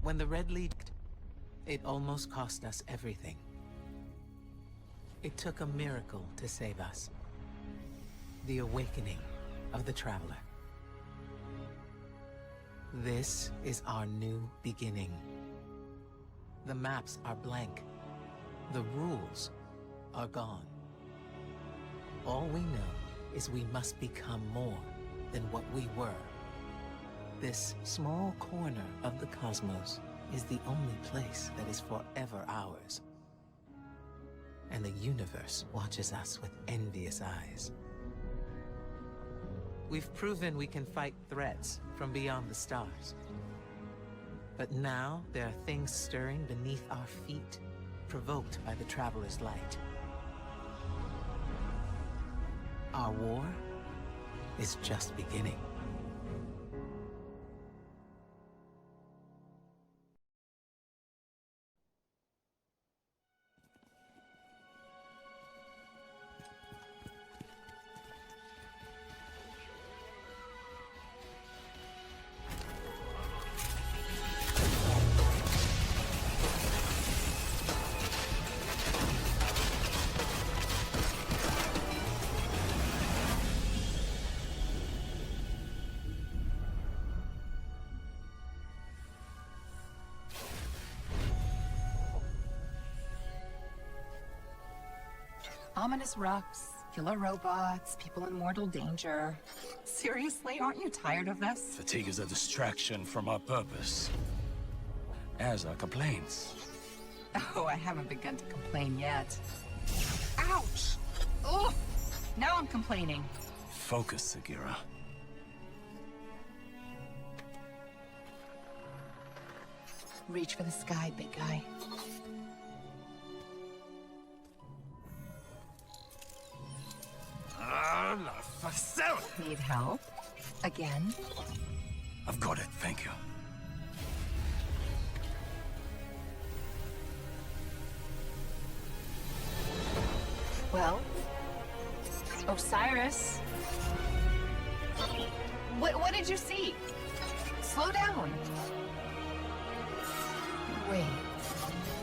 When the Red leaked, it almost cost us everything. It took a miracle to save us. The awakening of the Traveler. This is our new beginning. The maps are blank. The rules are gone. All we know is we must become more than what we were. This small corner of the cosmos is the only place that is forever ours. And the universe watches us with envious eyes. We've proven we can fight threats from beyond the stars. But now there are things stirring beneath our feet, provoked by the Traveler's light. Our war is just beginning. Ominous rocks, killer robots, people in mortal danger. Seriously, aren't you tired of this? Fatigue is a distraction from our purpose. As are complaints. Oh, I haven't begun to complain yet. Ouch! Ugh! Now I'm complaining. Focus, Sagira. Reach for the sky, big guy. Need help? Again? I've got it, thank you. Well, Osiris. What did you see? Slow down. Wait.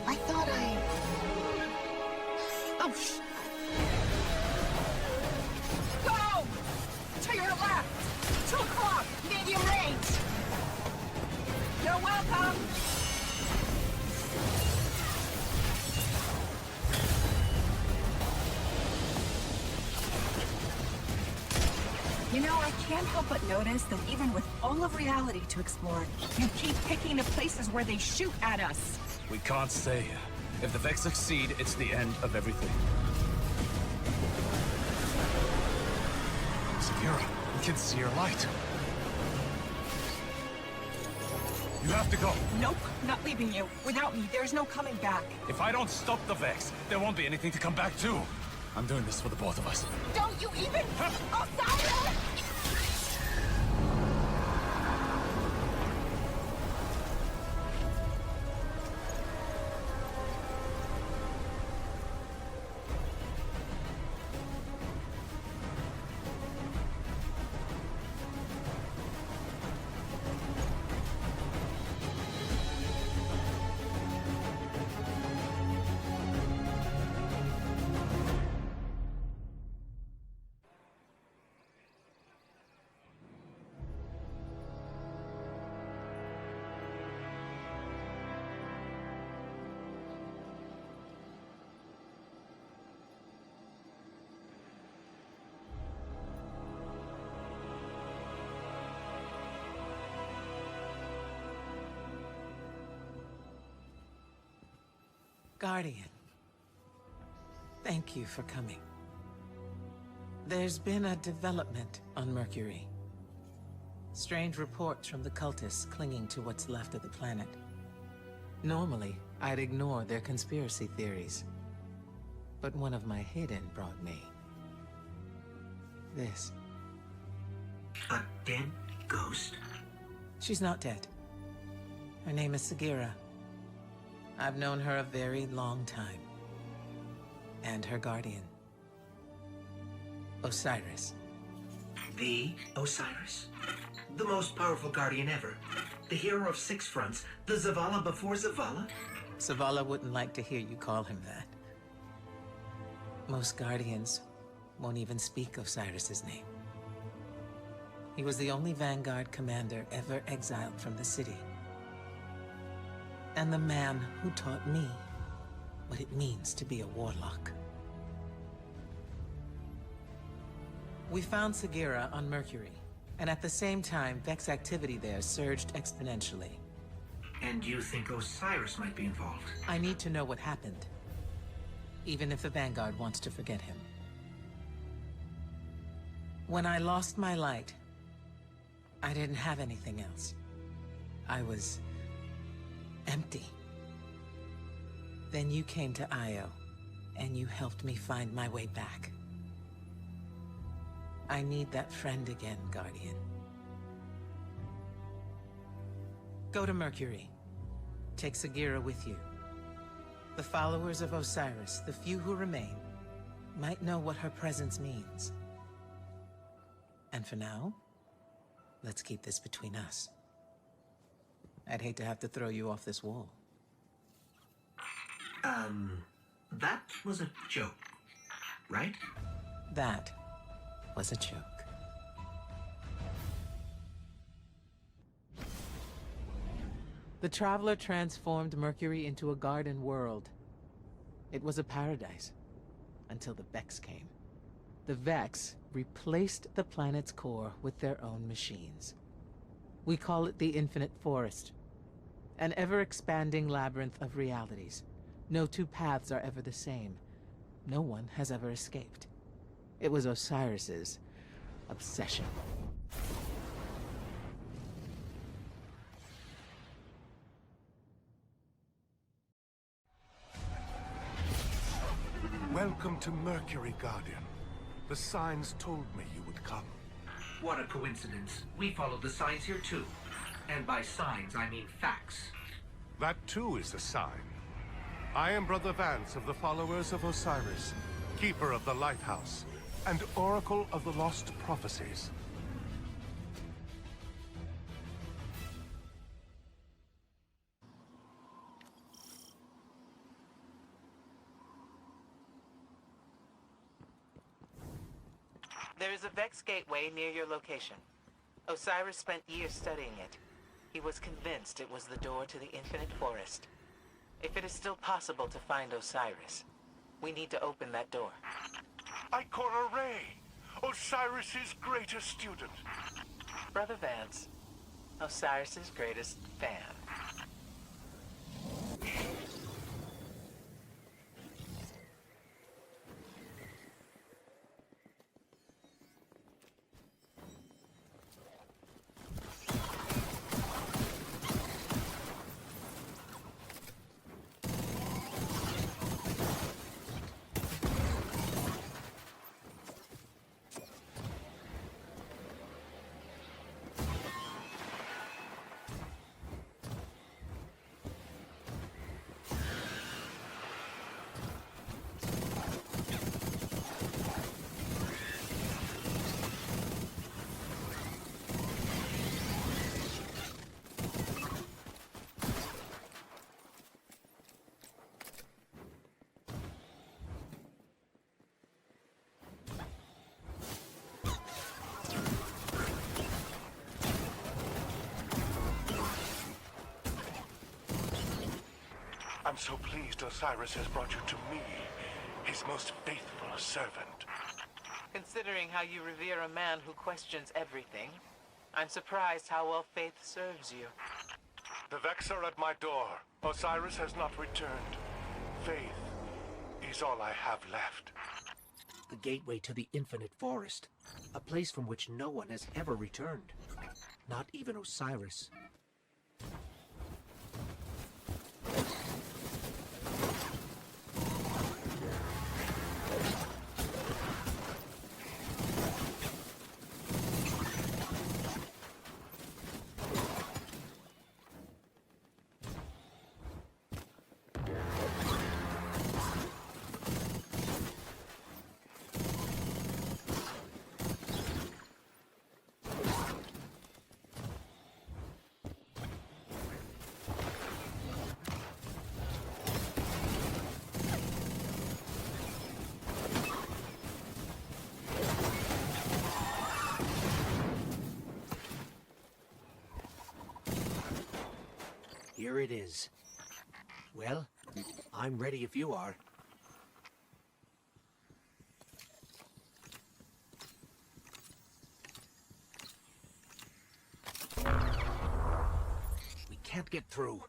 I thought I... Oh, Go! To your left! 2 o'clock! Medium range! You're welcome! You know, I can't help but notice that even with all of reality to explore, you keep picking the places where they shoot at us. We can't stay here. If the Vex succeed, it's the end of everything. Sagira, we can see your light. You have to go. Nope, not leaving you. Without me, there's no coming back. If I don't stop the Vex, there won't be anything to come back to. I'm doing this for the both of us. Don't you even... Osiris! Guardian, thank you for coming. There's been a development on Mercury. Strange reports from the cultists clinging to what's left of the planet. Normally, I'd ignore their conspiracy theories. But one of my hidden brought me this. A dead ghost? She's not dead. Her name is Sagira. I've known her a very long time. And her guardian. Osiris. The Osiris? The most powerful guardian ever. The hero of six fronts, the Zavala before Zavala? Zavala wouldn't like to hear you call him that. Most Guardians won't even speak Osiris's name. He was the only Vanguard commander ever exiled from the city. And the man who taught me what it means to be a warlock. We found Sagira on Mercury, and at the same time, Vex activity there surged exponentially. And you think Osiris might be involved? I need to know what happened, even if the Vanguard wants to forget him. When I lost my light, I didn't have anything else. I was empty. Then you came to Io, and you helped me find my way back. I need that friend again, Guardian. Go to Mercury. Take Sagira with you. The followers of Osiris, the few who remain, might know what her presence means. And for now, let's keep this between us. I'd hate to have to throw you off this wall. That was a joke, right? That was a joke. The Traveler transformed Mercury into a garden world. It was a paradise, until the Vex came. The Vex replaced the planet's core with their own machines. We call it the Infinite Forest, an ever-expanding labyrinth of realities. No two paths are ever the same. No one has ever escaped. It was Osiris's obsession. Welcome to Mercury, Guardian. The signs told me you would come. What a coincidence. We followed the signs here too. And by signs, I mean facts. That too is a sign. I am Brother Vance of the followers of Osiris, Keeper of the Lighthouse, and Oracle of the Lost Prophecies. There is a Vex gateway near your location. Osiris spent years studying it. He was convinced it was the door to the Infinite Forest. If it is still possible to find Osiris, we need to open that door. Ikora Ray, Osiris's greatest student. Brother Vance, Osiris's greatest fan. I'm so pleased Osiris has brought you to me, his most faithful servant. Considering how you revere a man who questions everything, I'm surprised how well faith serves you. The Vex are at my door. Osiris has not returned. Faith is all I have left. The gateway to the Infinite Forest, a place from which no one has ever returned. Not even Osiris. Here it is. Well, I'm ready if you are. We can't get through.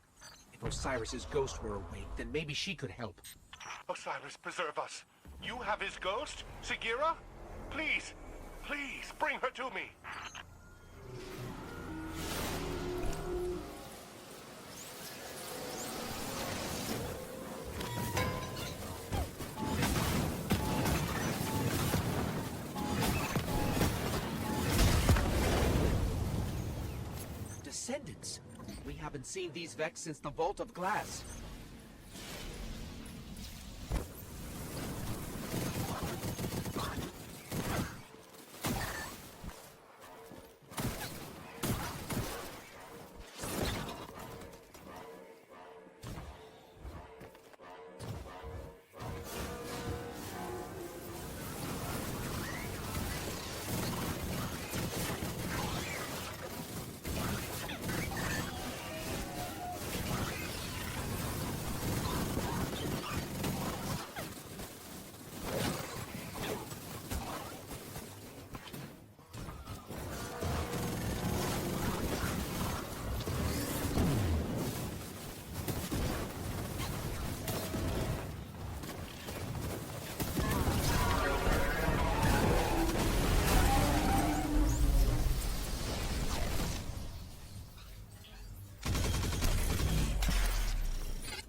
If Osiris's ghost were awake, then maybe she could help. Osiris, preserve us. You have his ghost? Sagira? Please, please, bring her to me. Descendants. We haven't seen these Vex since the Vault of Glass.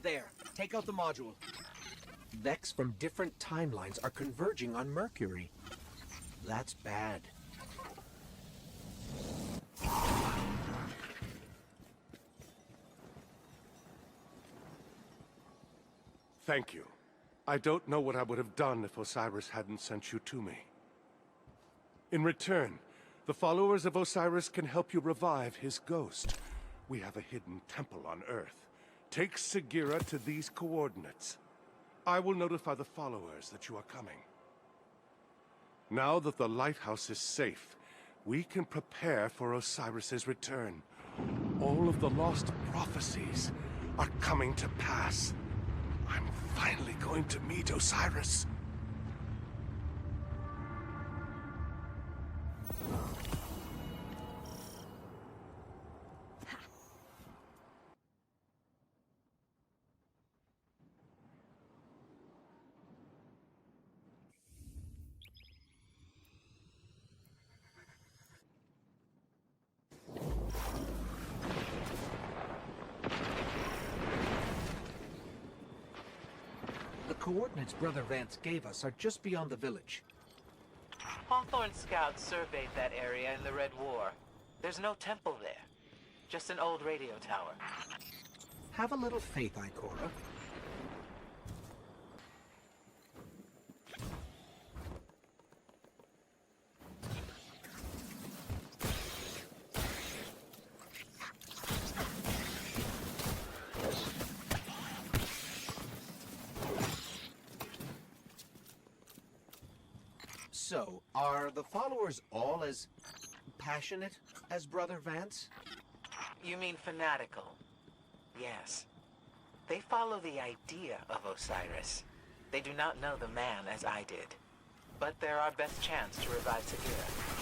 There, take out the module. Vex from different timelines are converging on Mercury. That's bad. Thank you. I don't know what I would have done if Osiris hadn't sent you to me. In return, the followers of Osiris can help you revive his ghost. We have a hidden temple on Earth. Take Sagira to these coordinates. I will notify the followers that you are coming. Now that the lighthouse is safe, we can prepare for Osiris's return. All of the lost prophecies are coming to pass. I'm finally going to meet Osiris. The coordinates Brother Vance gave us are just beyond the village. Hawthorne scouts surveyed that area in the Red War. There's no temple there, just an old radio tower. Have a little faith, Ikora. So, are the followers all as passionate as Brother Vance? You mean fanatical? Yes. They follow the idea of Osiris. They do not know the man as I did. But they're our best chance to revive Sagira.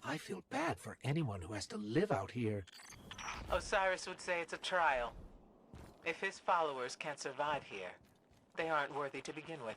I feel bad for anyone who has to live out here. Osiris would say it's a trial. If his followers can't survive here, they aren't worthy to begin with.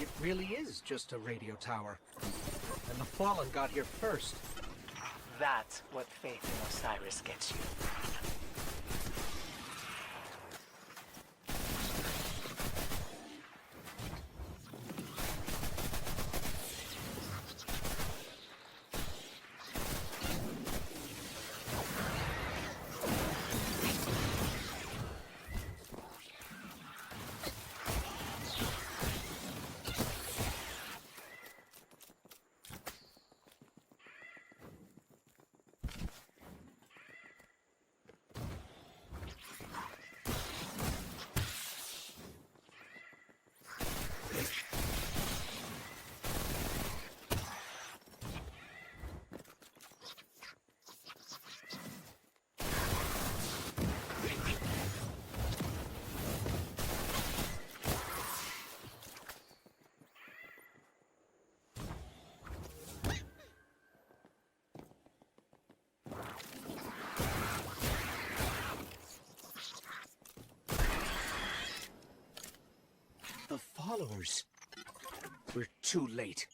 It really is just a radio tower. And the Fallen got here first. That's what faith in Osiris gets you. The followers. We're too late.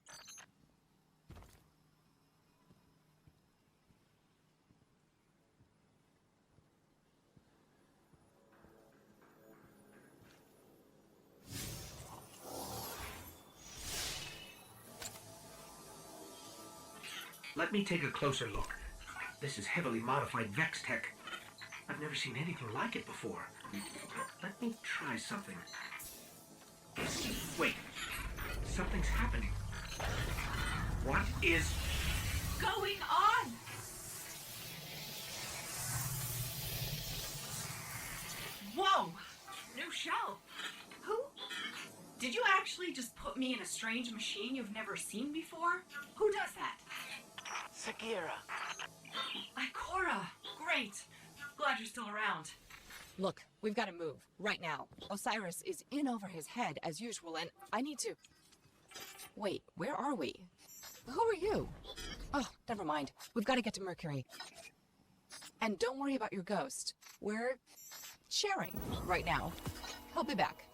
Let me take a closer look. This is heavily modified Vex tech. I've never seen anything like it before. Let me try something. Wait. Something's happening. What is Going on? Whoa! New shell. Who? Did you actually just put me in a strange machine you've never seen before? Who does that? Sagira. Ikora. Great. Glad you're still around. Look, we've got to move, right now. Osiris is in over his head, as usual, and I need to... Wait, where are we? Who are you? Oh, never mind. We've got to get to Mercury. And don't worry about your ghost. We're sharing right now. He'll be back.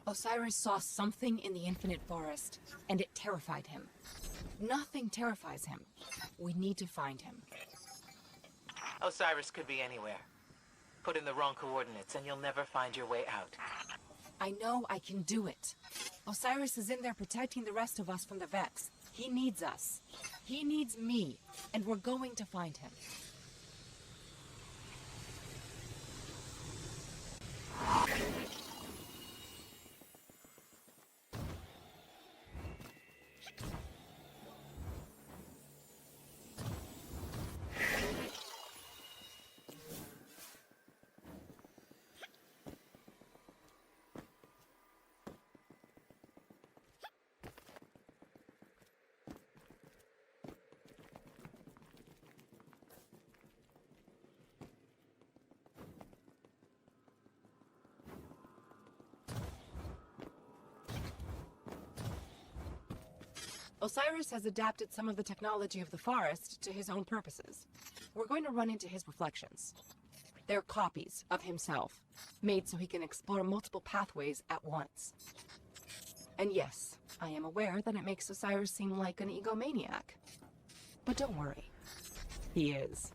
Osiris saw something in the Infinite Forest, and it terrified him. Nothing terrifies him. We need to find him. Osiris could be anywhere. Put in the wrong coordinates and you'll never find your way out. I know I can do it. Osiris is in there protecting the rest of us from the Vex. He needs us. He needs me, and we're going to find him. Osiris has adapted some of the technology of the forest to his own purposes. We're going to run into his reflections. They're copies of himself, made so he can explore multiple pathways at once. And yes, I am aware that it makes Osiris seem like an egomaniac. But don't worry. He is.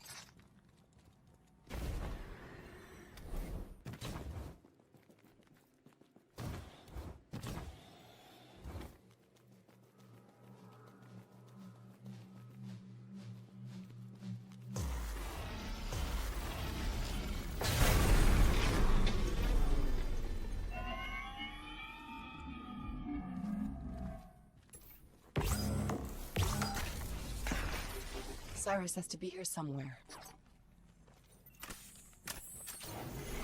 Osiris has to be here somewhere.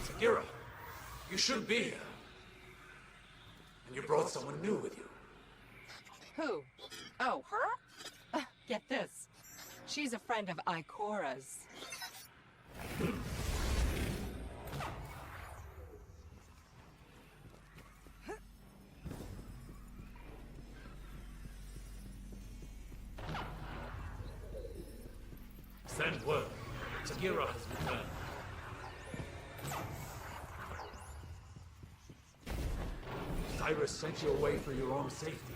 Sagira, you should be here. And you brought someone new with you. Who? Oh, her? Get this. She's a friend of Ikora's. Send word. Sagira has returned. Cyrus sent you away for your own safety.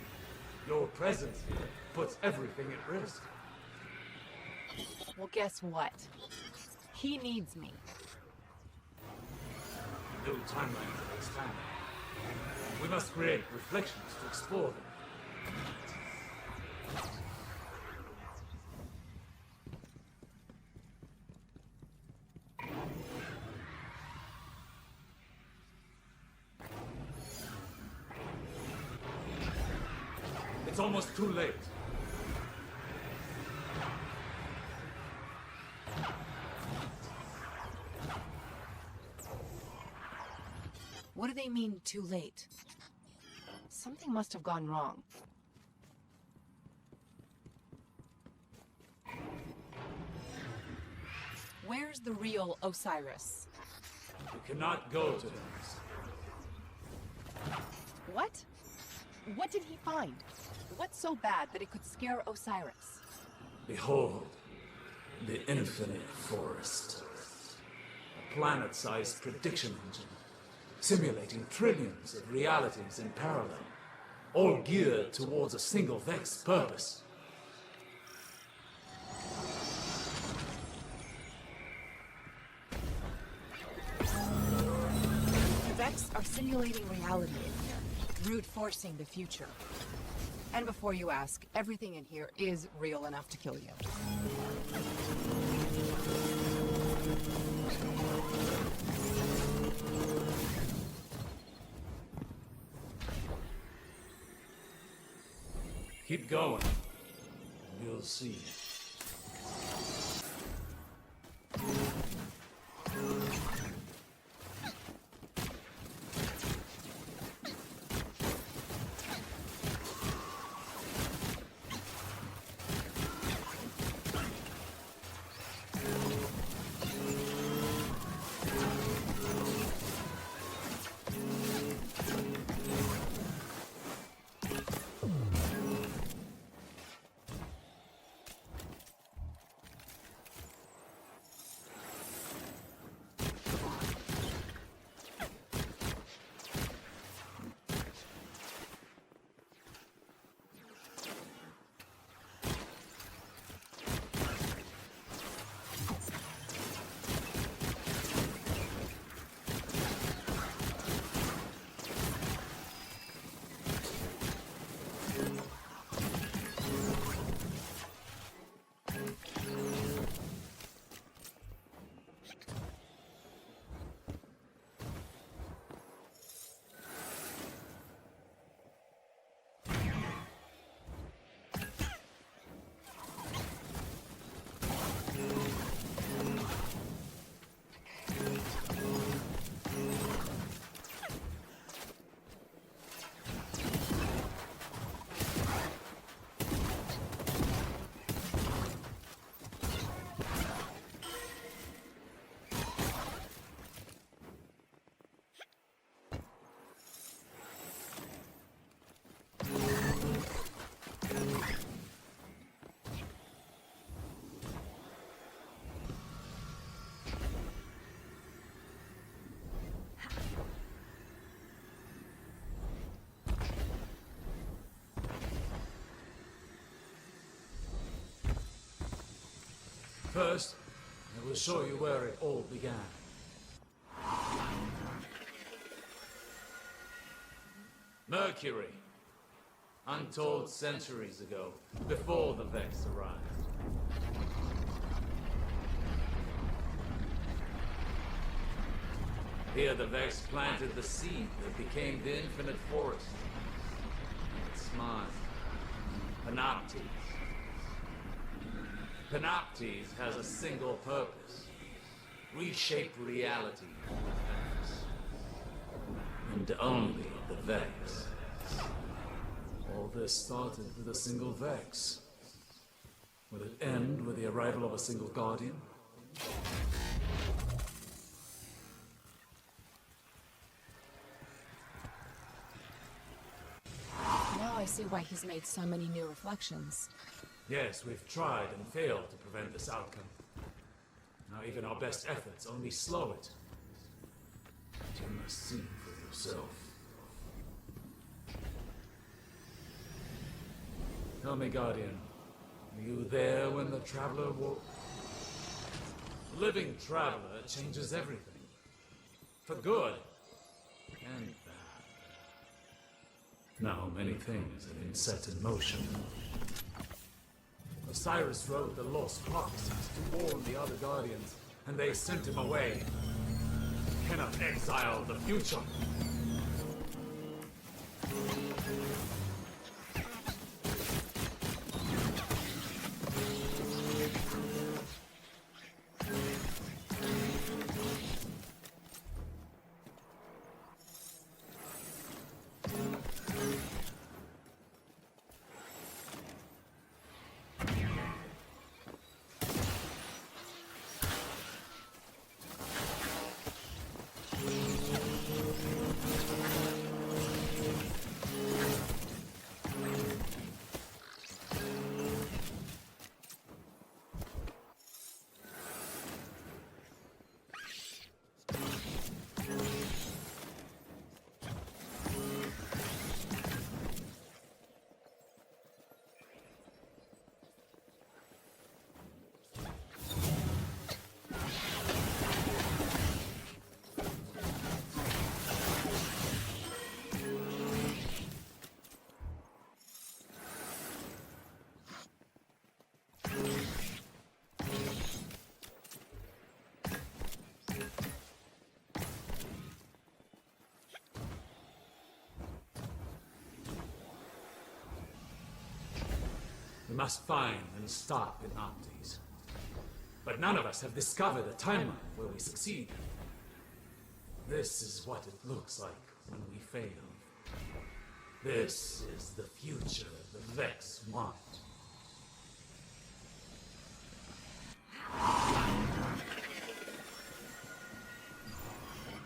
Your presence here puts everything at risk. Well, guess what? He needs me. New timelines are expanding. We must create reflections to explore them. It's almost too late. What do they mean, too late? Something must have gone wrong. Where's the real Osiris? We cannot go to them. What? What did he find? What's so bad that it could scare Osiris? Behold, the infinite forest. A planet-sized prediction engine, simulating trillions of realities in parallel, all geared towards a single Vex purpose. The Vex are simulating reality in here, brute forcing the future. And before you ask, everything in here is real enough to kill you. Keep going, and you'll see. First, I will show you where it all began. Mercury. Untold centuries ago, before the Vex arrived. Here the Vex planted the seed that became the infinite forest. Its mind, Panoptes. Panoptes has a single purpose. Reshape reality for the Vex. And only the Vex. All this started with a single Vex. Will it end with the arrival of a single Guardian? Now I see why he's made so many new reflections. Yes, we've tried and failed to prevent this outcome. Now even our best efforts only slow it. But you must see for yourself. Tell me, Guardian, were you there when the Traveler woke? The living Traveler changes everything. For good and bad. Now many things have been set in motion. Osiris wrote the lost prophecies to warn the other Guardians, and they sent him away. You cannot exile the future. We must find and stop Panoptes. But none of us have discovered a timeline where we succeed. This is what it looks like when we fail. This is the future the Vex want.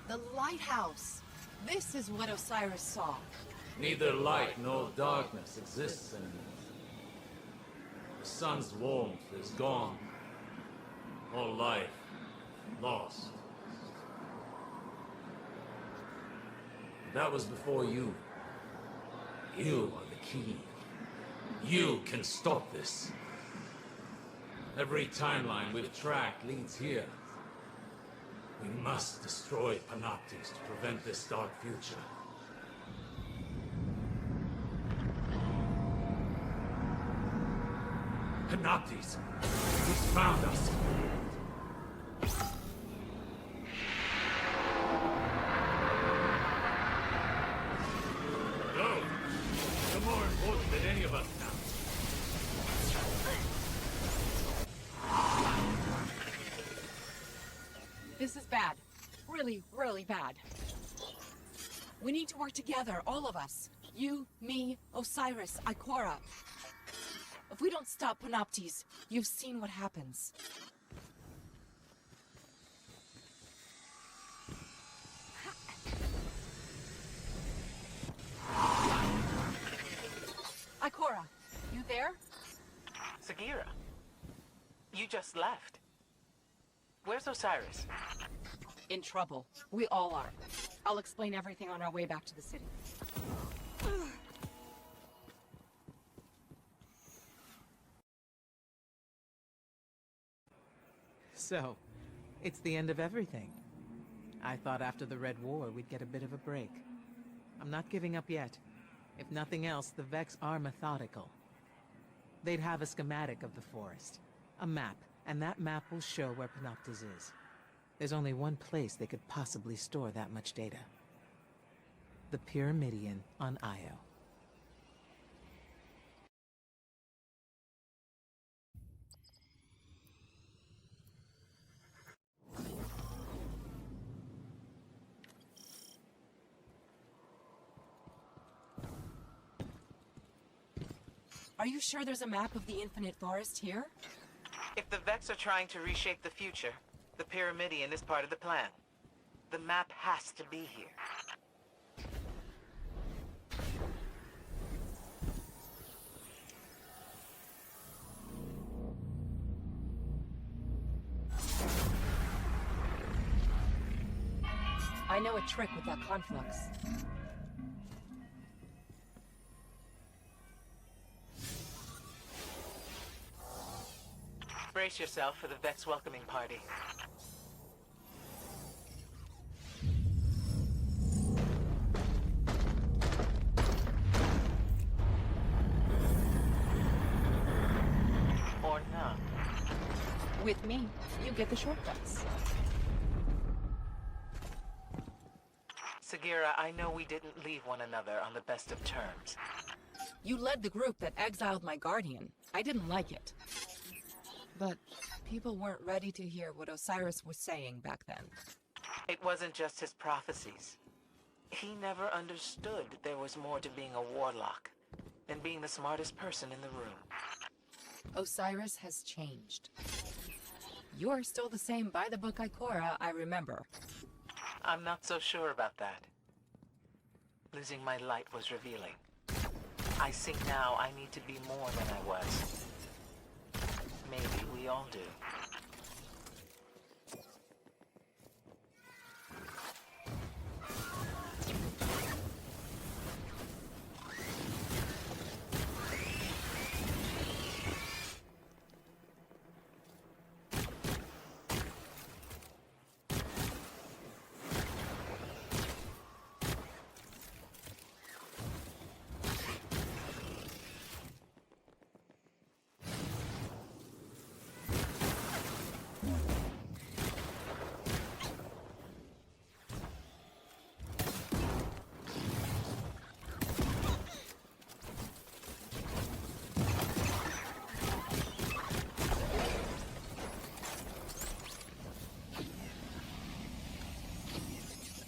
The lighthouse! This is what Osiris saw. Neither light nor darkness exists anymore. The sun's warmth is gone. All life lost. That was before you. You are the key. You can stop this. Every timeline we've tracked leads here. We must destroy Panoptes to prevent this dark future. Panoptes! He's found us! Go! You're more important than any of us now. This is bad. Really, really bad. We need to work together, all of us. You, me, Osiris, Ikora. If we don't stop Panoptes, you've seen what happens. Ikora, you there? Sagira, you just left. Where's Osiris? In trouble. We all are. I'll explain everything on our way back to the city. So, it's the end of everything. I thought after the Red War we'd get a bit of a break. I'm not giving up yet. If nothing else, the Vex are methodical. They'd have a schematic of the forest, a map, and that map will show where Panoptes is. There's only one place they could possibly store that much data. The Pyramidion on Io. Are you sure there's a map of the Infinite Forest here? If the Vex are trying to reshape the future, the Pyramidion is part of the plan. The map has to be here. I know a trick with that conflux. Brace yourself for the Vex welcoming party. Or not. With me, you get the shortcuts. Sagira, I know we didn't leave one another on the best of terms. You led the group that exiled my guardian. I didn't like it. But people weren't ready to hear what Osiris was saying back then. It wasn't just his prophecies. He never understood there was more to being a warlock than being the smartest person in the room. Osiris has changed. You're still the same by-the-book Ikora I remember. I'm not so sure about that. Losing my light was revealing. I see now I need to be more than I was. Maybe we all do.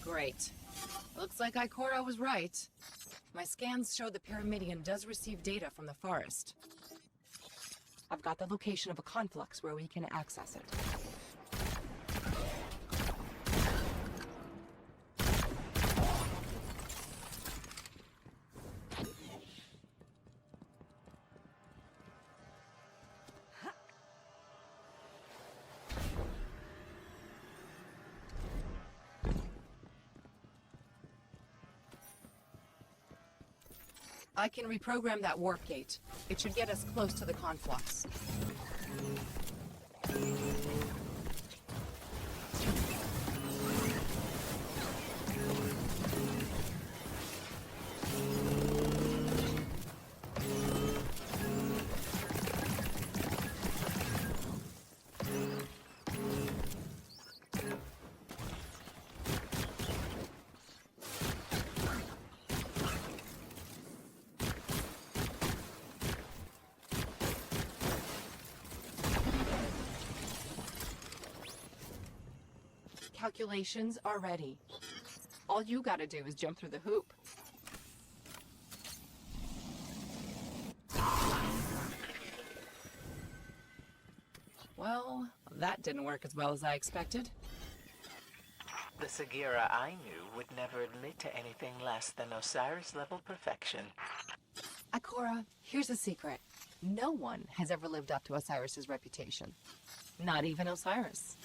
Great. Looks like Ikora was right. My scans show the Pyramidion does receive data from the forest. I've got the location of a conflux where we can access it. I can reprogram that warp gate. It should get us close to the conflux. Calculations are ready. All you gotta do is jump through the hoop. Well, that didn't work as well as I expected. The Sagira I knew would never admit to anything less than Osiris-level perfection. Ikora, here's a secret. No one has ever lived up to Osiris's reputation. Not even Osiris.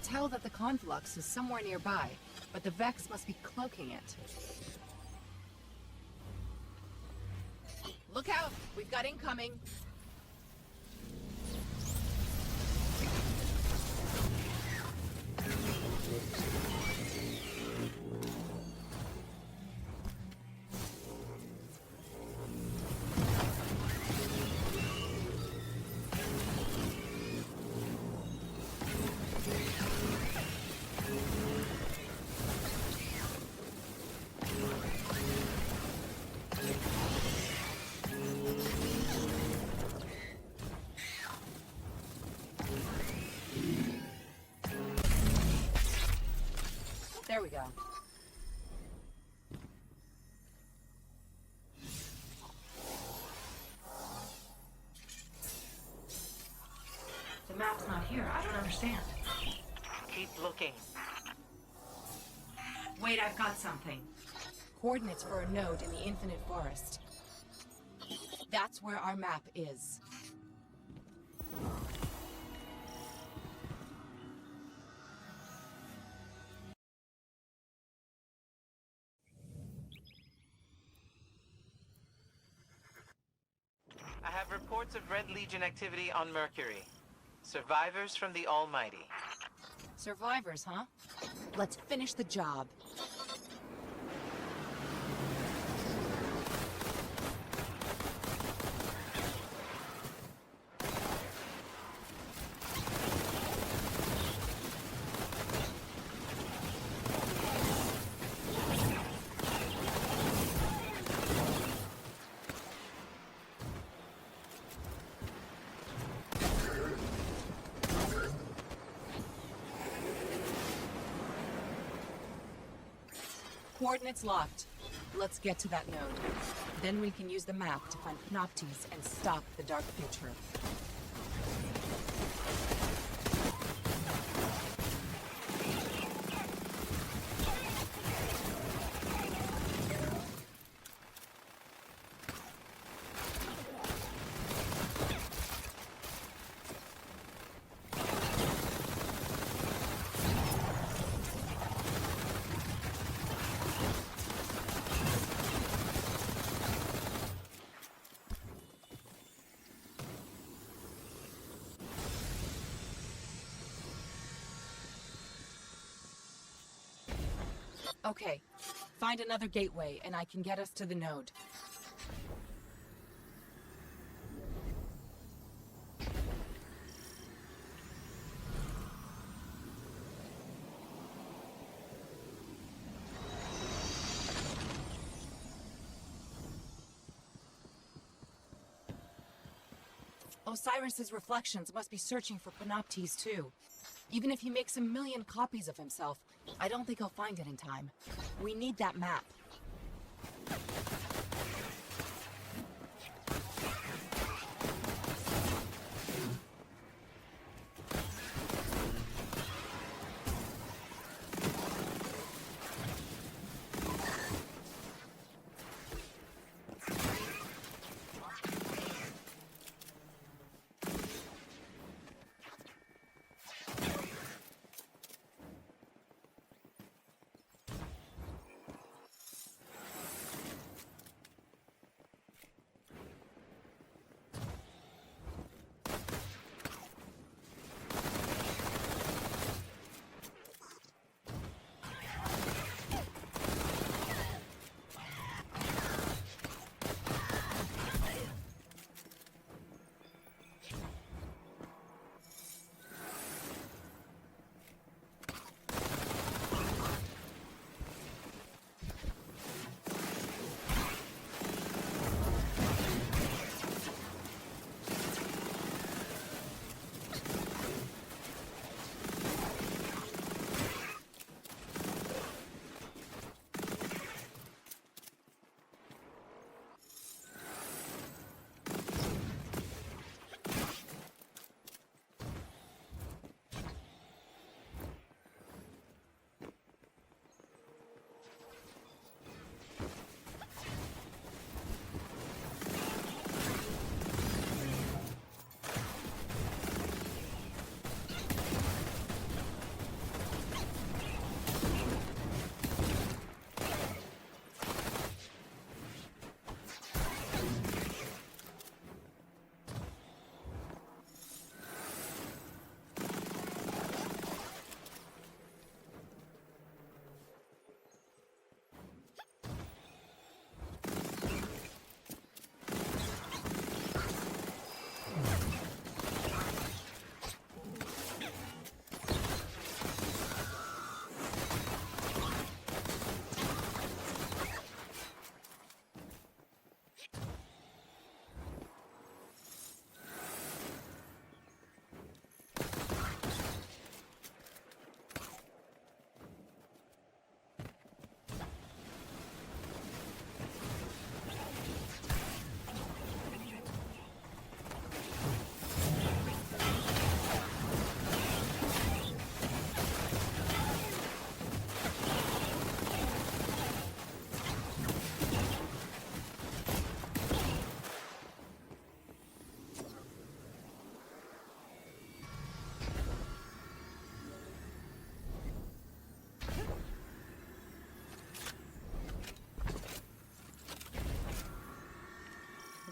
tell that the conflux is somewhere nearby, but the Vex must be cloaking it. Look out! We've got incoming! There we go. The map's not here. I don't understand. Keep looking. Wait, I've got something. Coordinates for a node in the Infinite Forest. That's where our map is. I have reports of Red Legion activity on Mercury. Survivors from the Almighty. Survivors, huh? Let's finish the job. Coordinates locked. Let's get to that node. Then we can use the map to find Panoptes and stop the Dark Future. Okay, find another gateway and I can get us to the node. Osiris's reflections must be searching for Panoptes too. Even if he makes a million copies of himself, I don't think he'll find it in time. We need that map.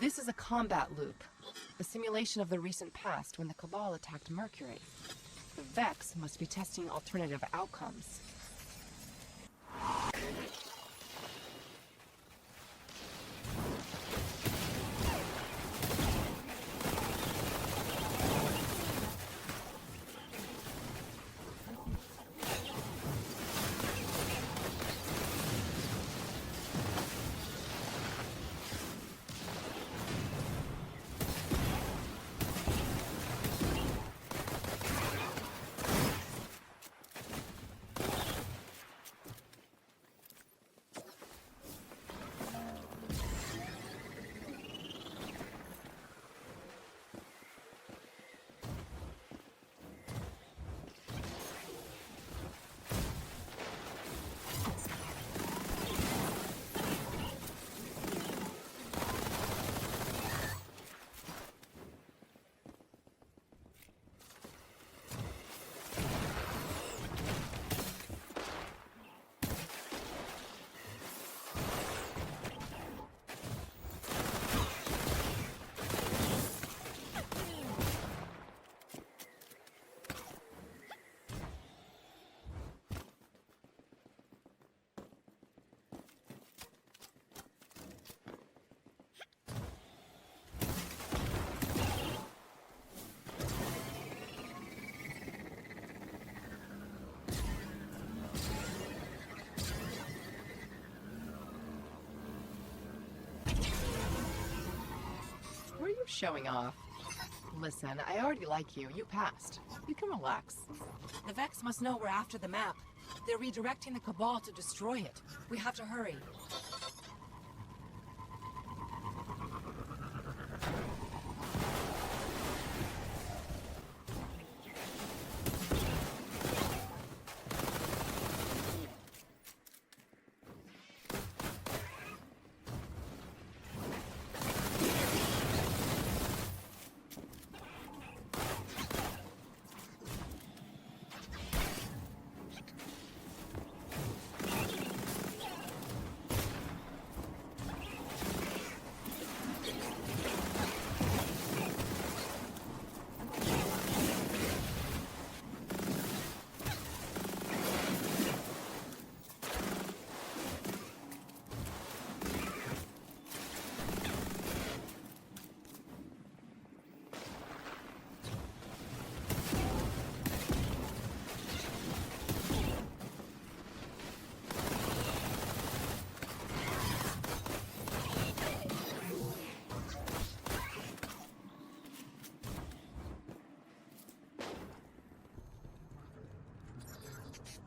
This is a combat loop, a simulation of the recent past when the Cabal attacked Mercury. The Vex must be testing alternative outcomes. Were you showing off? Listen, I already like you. You passed. You can relax. The Vex must know we're after the map. They're redirecting the Cabal to destroy it. We have to hurry.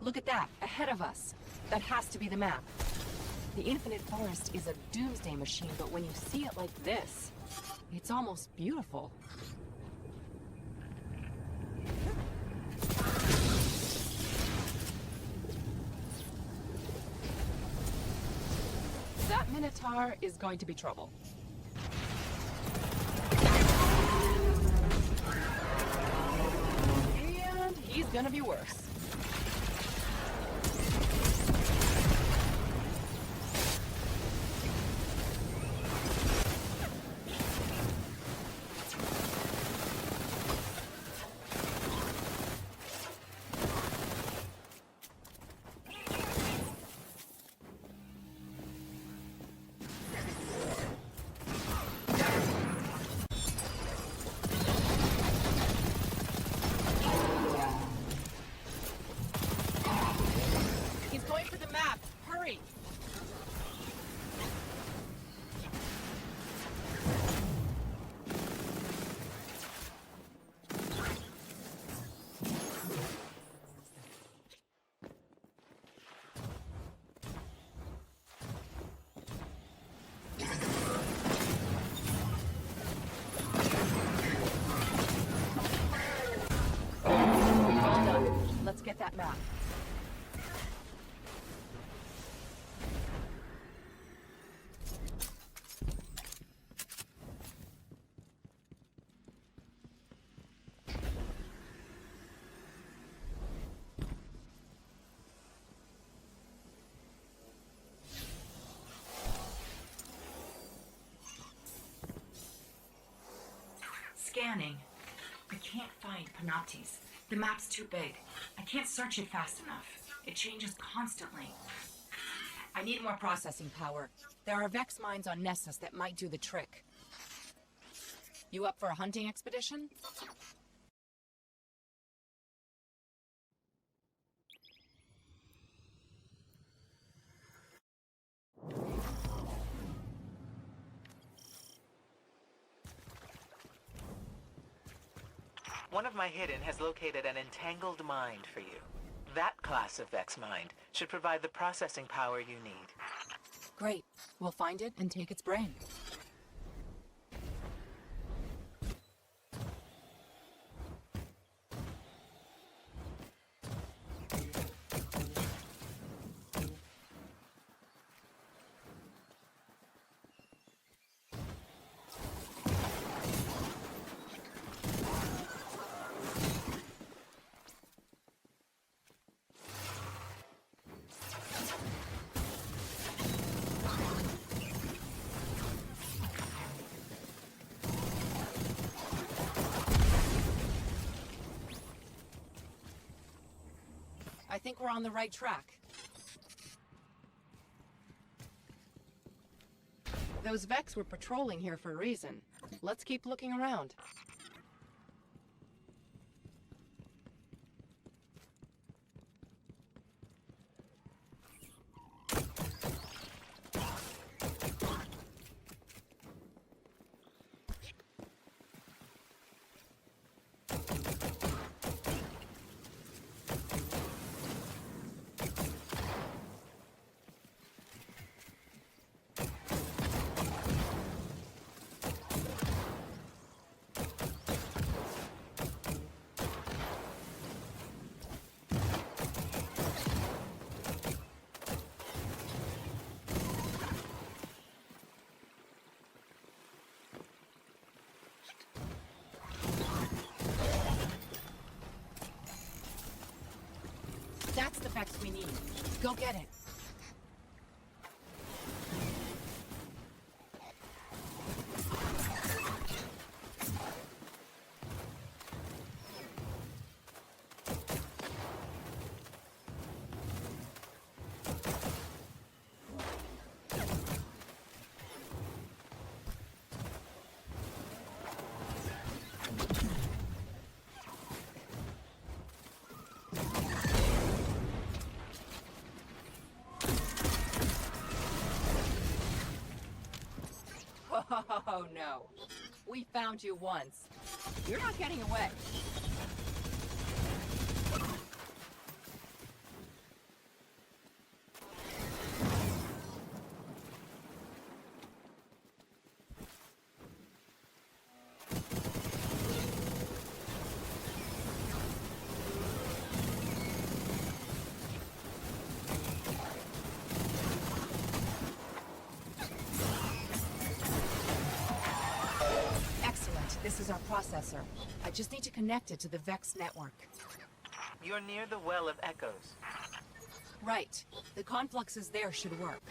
Look at that, ahead of us. That has to be the map. The Infinite Forest is a doomsday machine, but when you see it like this, it's almost beautiful. That Minotaur is going to be trouble. And he's gonna be worse. Let's get that map. scanning. I can't find Panoptes. The map's too big. I can't search it fast enough. It changes constantly. I need more processing power. There are Vex mines on Nessus that might do the trick. You up for a hunting expedition? One of my hidden has located an entangled mind for you. That class of Vex mind should provide the processing power you need. Great. We'll find it and take its brain. I think we're on the right track. Those Vex were patrolling here for a reason. Let's keep looking around. That's the Vex we need. Go get it. Oh no. We found you once. You're not getting away. This is our processor. I just need to connect it to the Vex network. You're near the Well of Echoes. Right. The confluxes there should work.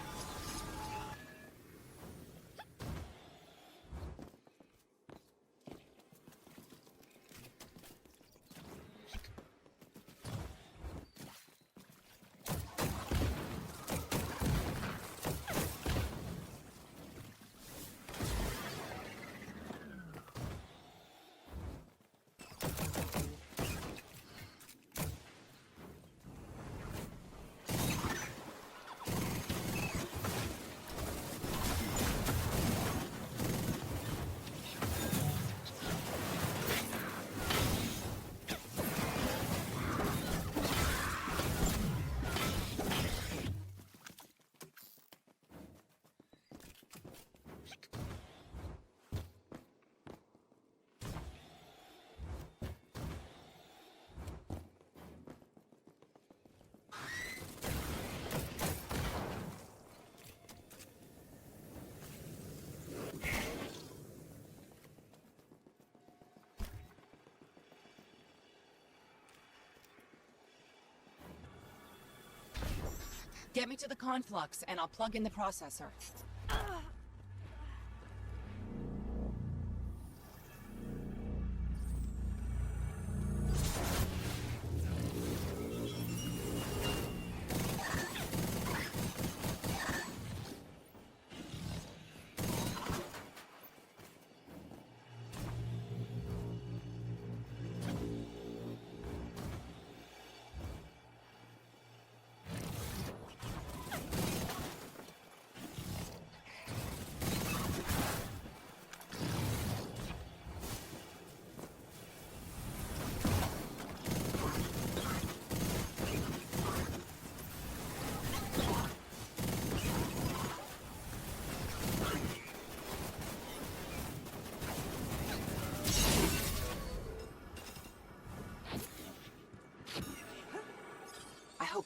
Get me to the conflux, and I'll plug in the processor.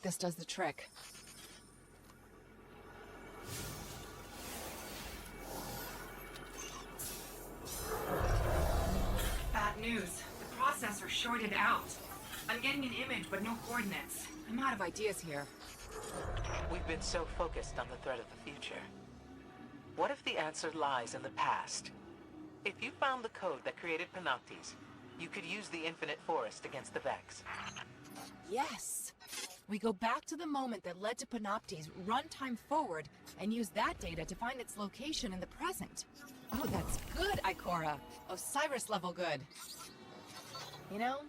this does the trick. Bad news. The processor shorted out. I'm getting an image, but no coordinates. I'm out of ideas here. We've been so focused on the threat of the future. What if the answer lies in the past? If you found the code that created Panoptes, you could use the Infinite Forest against the Vex. Yes! We go back to the moment that led to Panoptes, run time forward, and use that data to find its location in the present. Oh, that's good, Ikora. Osiris level good. You know,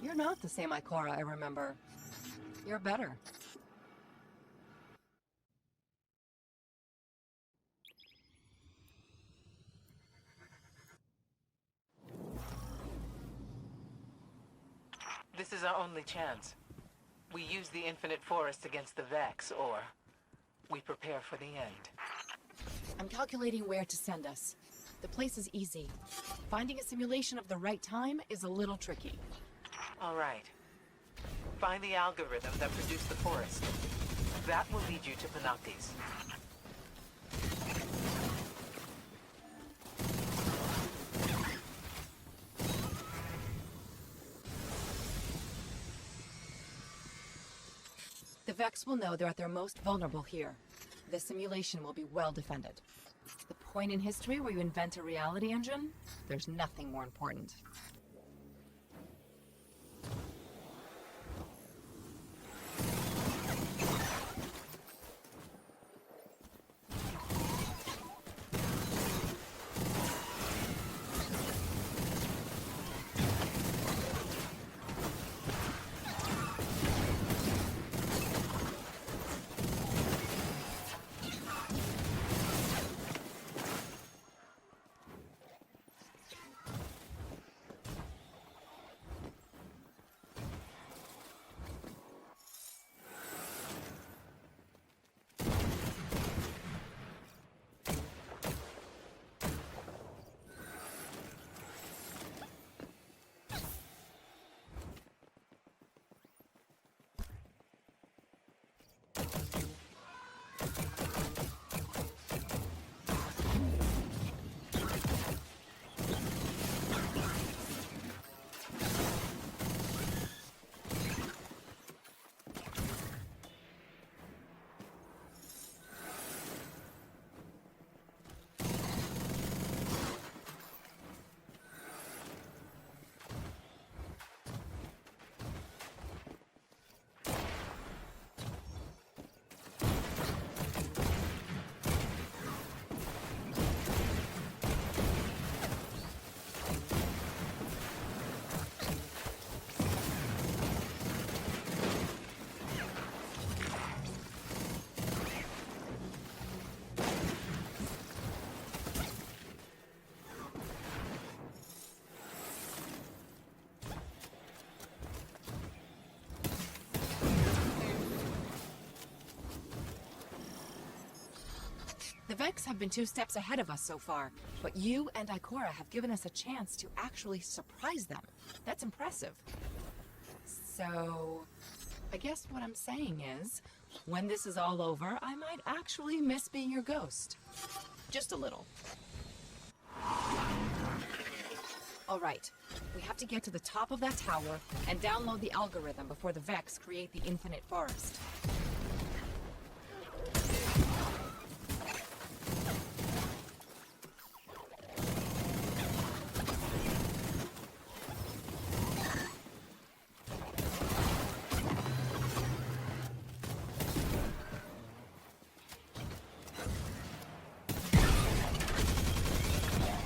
you're not the same Ikora I remember. You're better. This is our only chance. We use the Infinite Forest against the Vex, or we prepare for the end. I'm calculating where to send us. The place is easy. Finding a simulation of the right time is a little tricky. All right. Find the algorithm that produced the forest. That will lead you to Panoptes. The Vex will know they're at their most vulnerable here. The simulation will be well defended. The point in history where you invent a reality engine, there's nothing more important. The Vex have been 2 steps ahead of us so far, but you and Ikora have given us a chance to actually surprise them. That's impressive. So, I guess what I'm saying is, when this is all over, I might actually miss being your ghost. Just a little. All right, we have to get to the top of that tower and download the algorithm before the Vex create the Infinite Forest.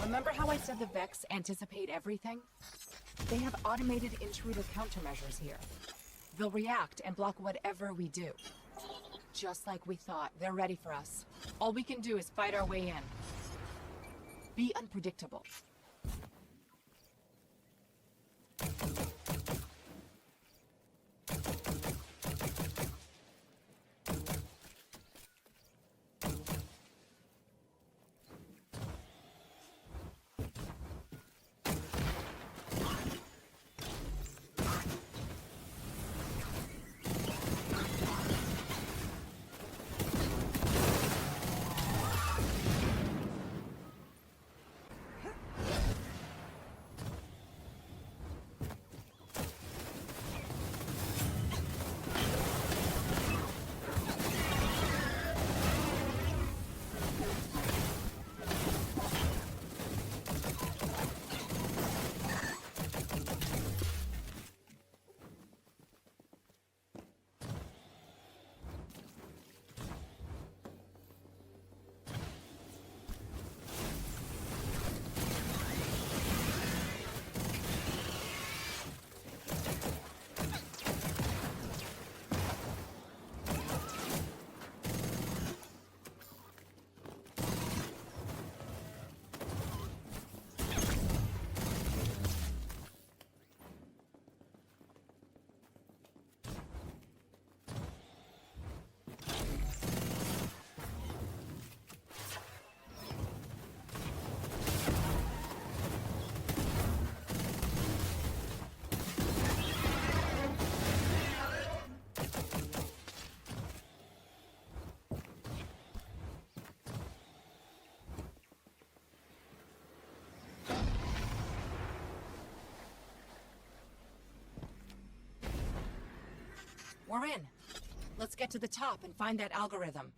Remember how I said the Vex anticipate everything? They have automated intruder countermeasures here. They'll react and block whatever we do. Just like we thought, they're ready for us. All we can do is fight our way in. Be unpredictable. We're in. Let's get to the top and find that algorithm.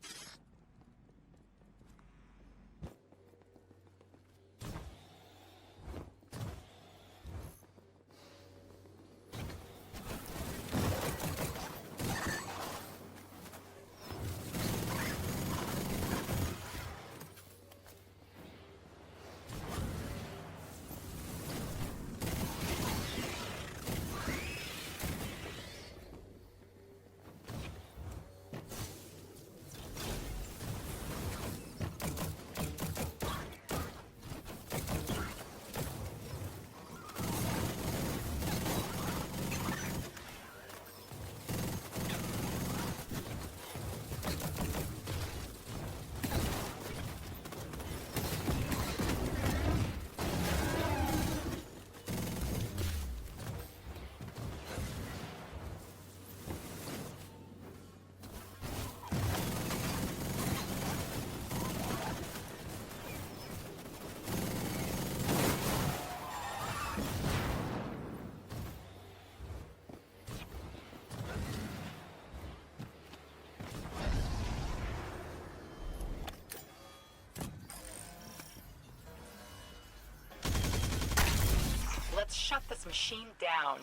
Let's shut this machine down.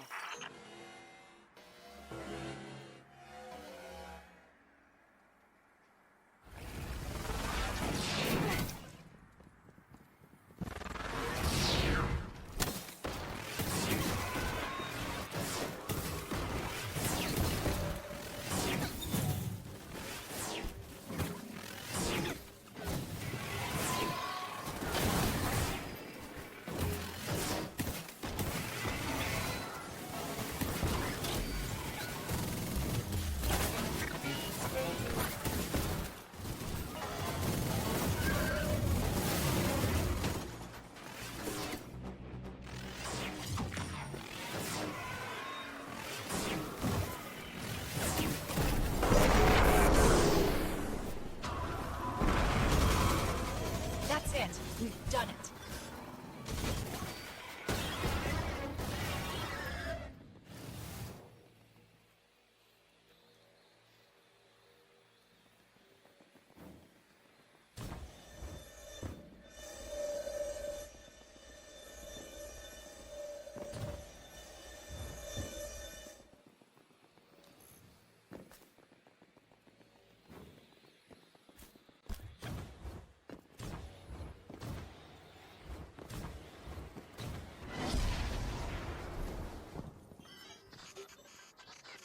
That's it. We've done it.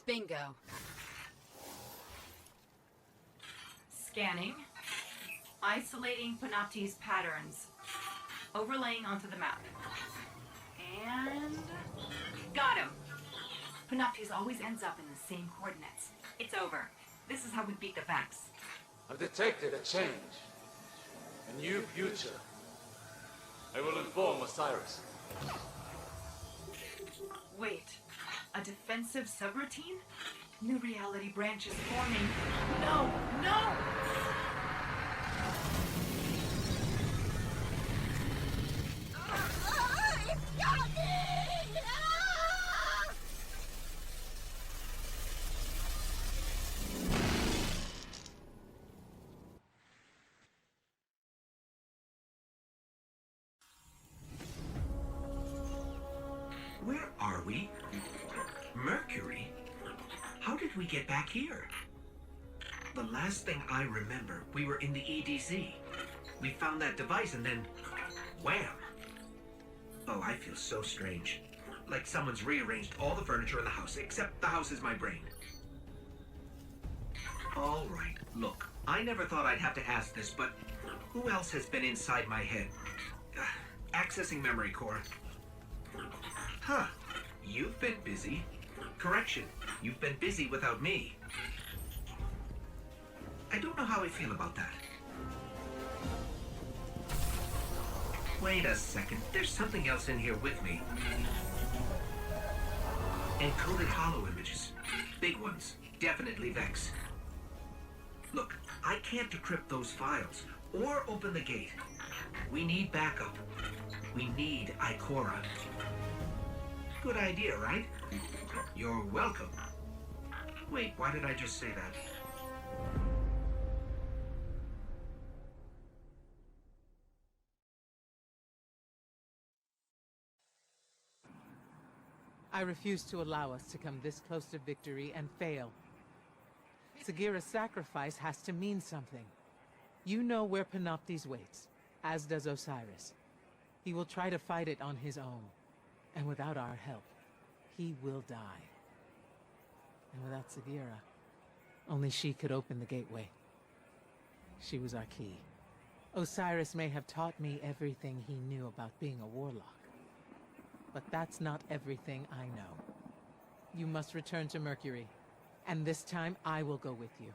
Bingo. Scanning. Isolating Panopti's patterns. Overlaying onto the map. And... got him! Panopti's always ends up in the same coordinates. It's over. This is how we beat the Vex. I've detected a change. A new future. I will inform Osiris. Wait. A defensive subroutine? New reality branch is forming. No! No! It's got me! Where are we? Mercury? How did we get back here? The last thing I remember, we were in the EDZ. We found that device and then... wham! Oh, I feel so strange. Like someone's rearranged all the furniture in the house, except the house is my brain. All right, look, I never thought I'd have to ask this, but who else has been inside my head? Accessing memory core. Huh, you've been busy. Correction, you've been busy without me. I don't know how I feel about that. Wait a second, there's something else in here with me. Encoded hollow images. Big ones. Definitely Vex. Look, I can't decrypt those files or open the gate. We need backup. We need Ikora. Good idea, right? You're welcome. Wait, why did I just say that? I refuse to allow us to come this close to victory and fail. Sagira's sacrifice has to mean something. You know where Panoptes waits, as does Osiris. He will try to fight it on his own, and without our help, he will die. And without Sagira, only she could open the gateway. She was our key. Osiris may have taught me everything he knew about being a warlock. But that's not everything I know. You must return to Mercury, and this time I will go with you.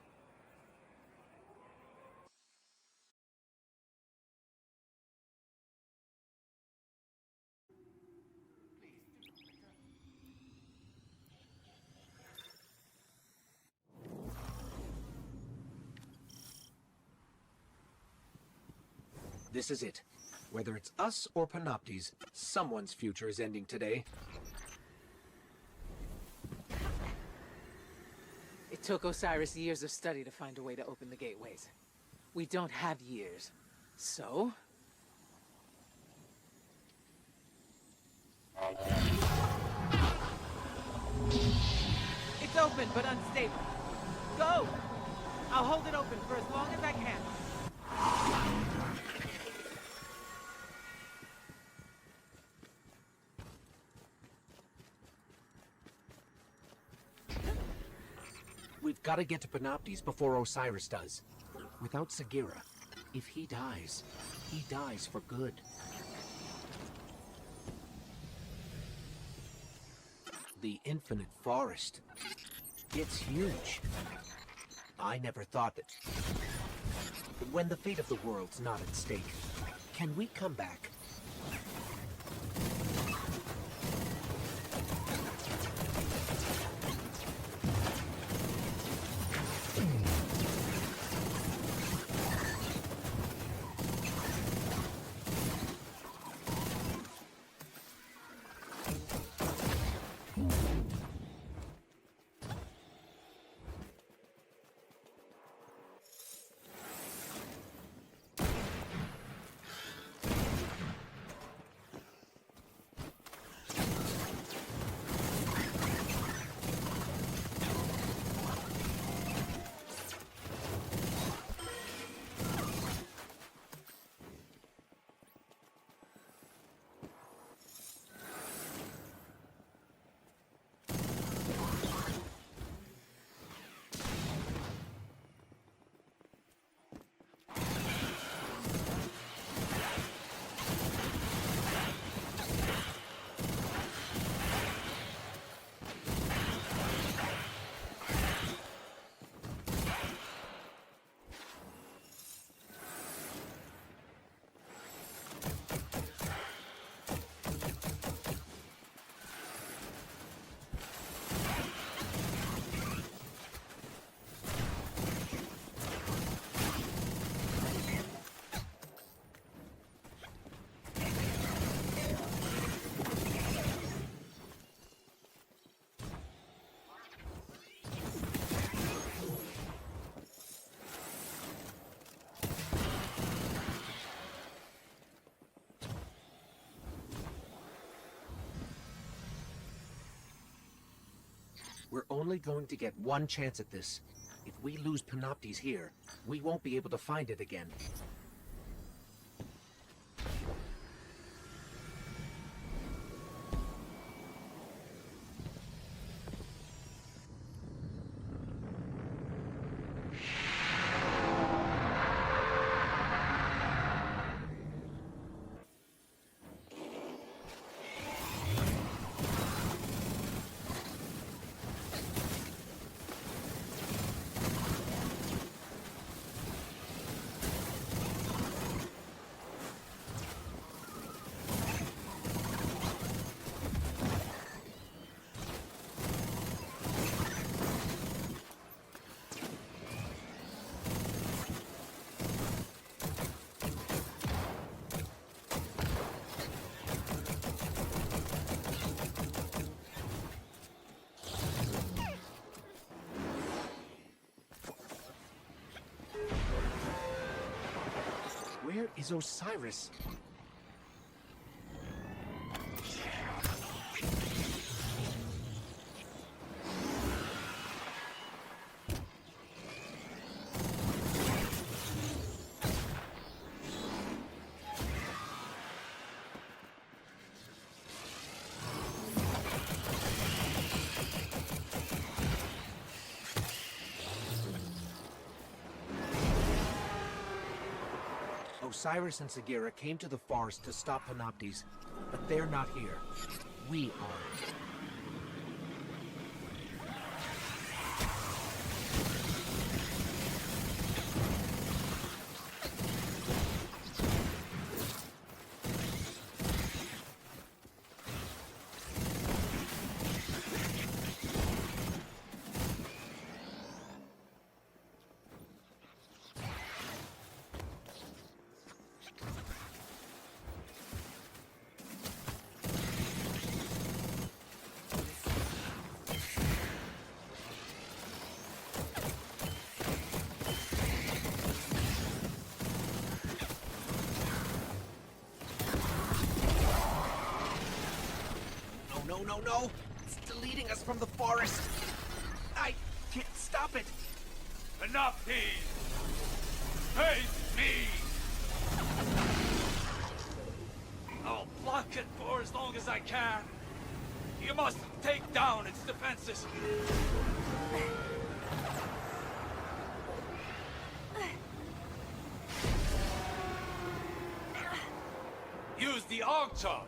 This is it. Whether it's us or Panoptes, someone's future is ending today. It took Osiris years of study to find a way to open the gateways. We don't have years. So? It's open, but unstable. Go! I'll hold it open for as long as I can. We've got to get to Panoptes before Osiris does. Without Sagira, if he dies for good. The Infinite Forest. It's huge. I never thought that... When the fate of the world's not at stake, can we come back? We're only going to get one chance at this. If we lose Panoptes here, we won't be able to find it again. Where is Osiris? Osiris and Sagira came to the forest to stop Panoptes, but they're not here. We are. No! It's deleting us from the forest! I can't stop it! Panoptes! Face me! I'll block it for as long as I can. You must take down its defenses. Use the arc charge.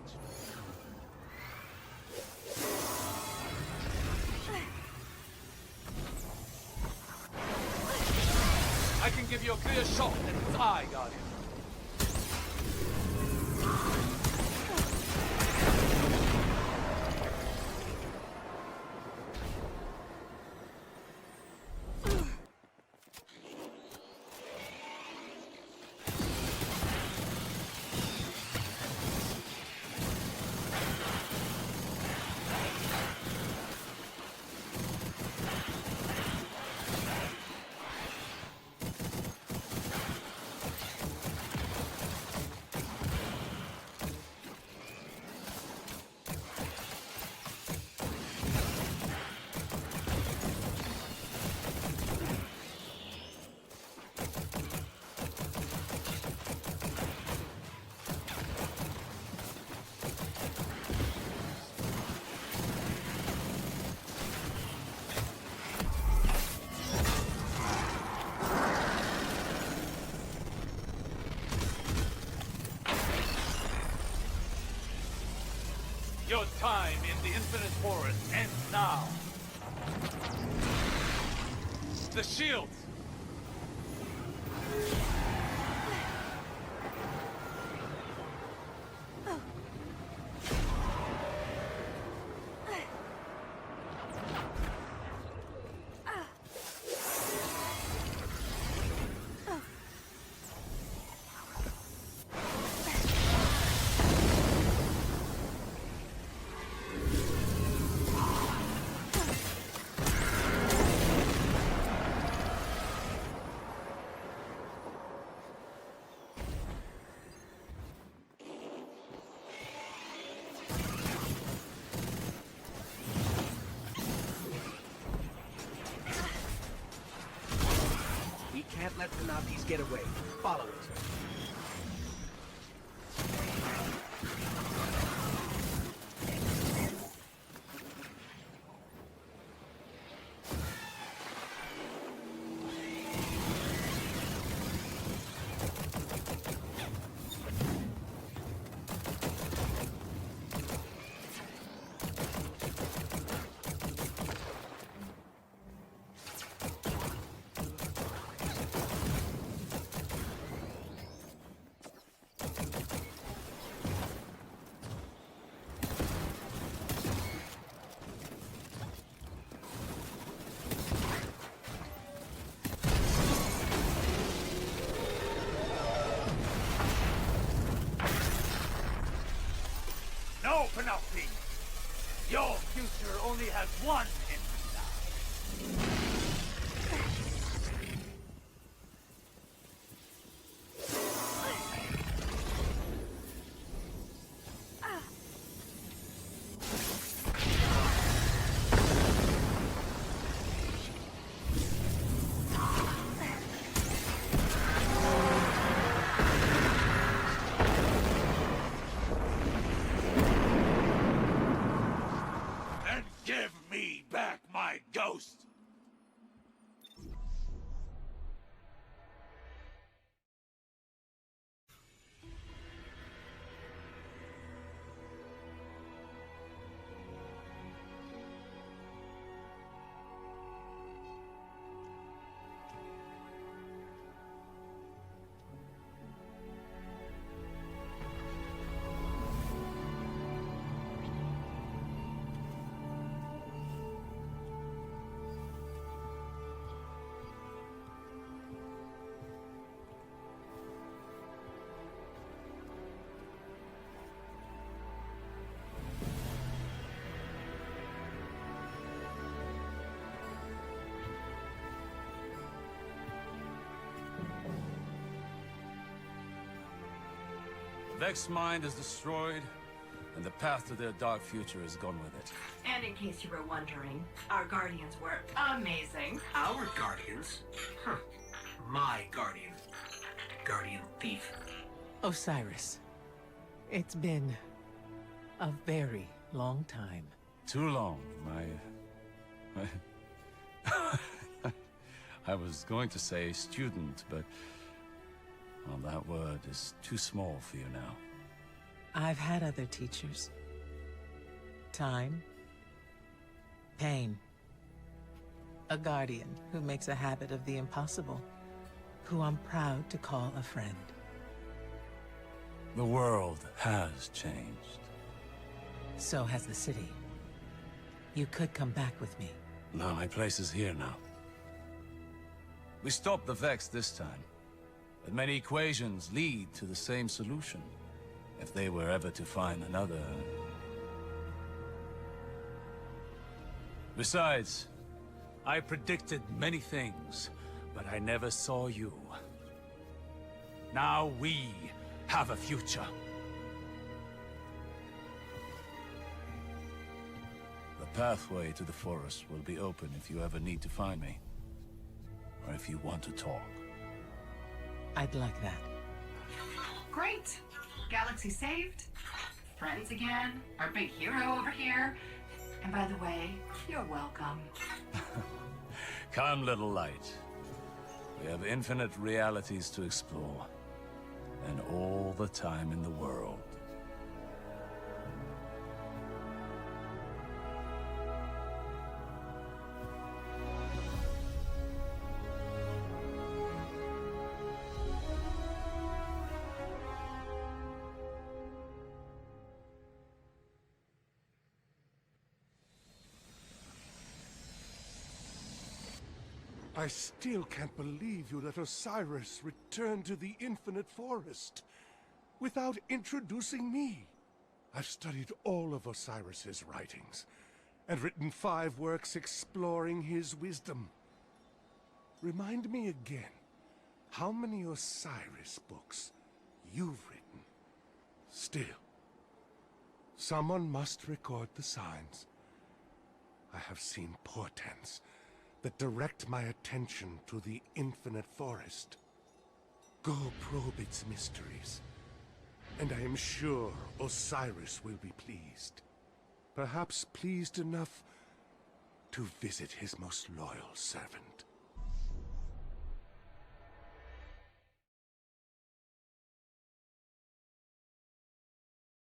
I can give you a clear shot at its eye, Guardian. Your time in the Infinite Forest ends now. The shields! We can't let Panoptes get away. Follow it. No, Penelope! Your future only has one ending now. Vex's mind is destroyed, and the path to their dark future is gone with it. And in case you were wondering, our guardians were amazing. Our guardians? Huh. My guardian. Guardian thief. Osiris, it's been a very long time. Too long, I was going to say student, but... well, that word is too small for you now. I've had other teachers. Time. Pain. A guardian who makes a habit of the impossible, who I'm proud to call a friend. The world has changed. So has the city. You could come back with me. No, my place is here now. We stopped the Vex this time, but many equations lead to the same solution. If they were ever to find another... Besides, I predicted many things, but I never saw you. Now we have a future. The pathway to the forest will be open if you ever need to find me. Or if you want to talk. I'd like that. Great. Galaxy saved. Friends again. Our big hero over here. And by the way, you're welcome. Come, little light. We have infinite realities to explore. And all the time in the world. I still can't believe you let Osiris return to the Infinite Forest without introducing me. I've studied all of Osiris's writings and written 5 works exploring his wisdom. Remind me again, how many Osiris books you've written? Still, someone must record the signs. I have seen portents that direct my attention to the Infinite Forest. Go probe its mysteries, and I am sure Osiris will be pleased. Perhaps pleased enough to visit his most loyal servant.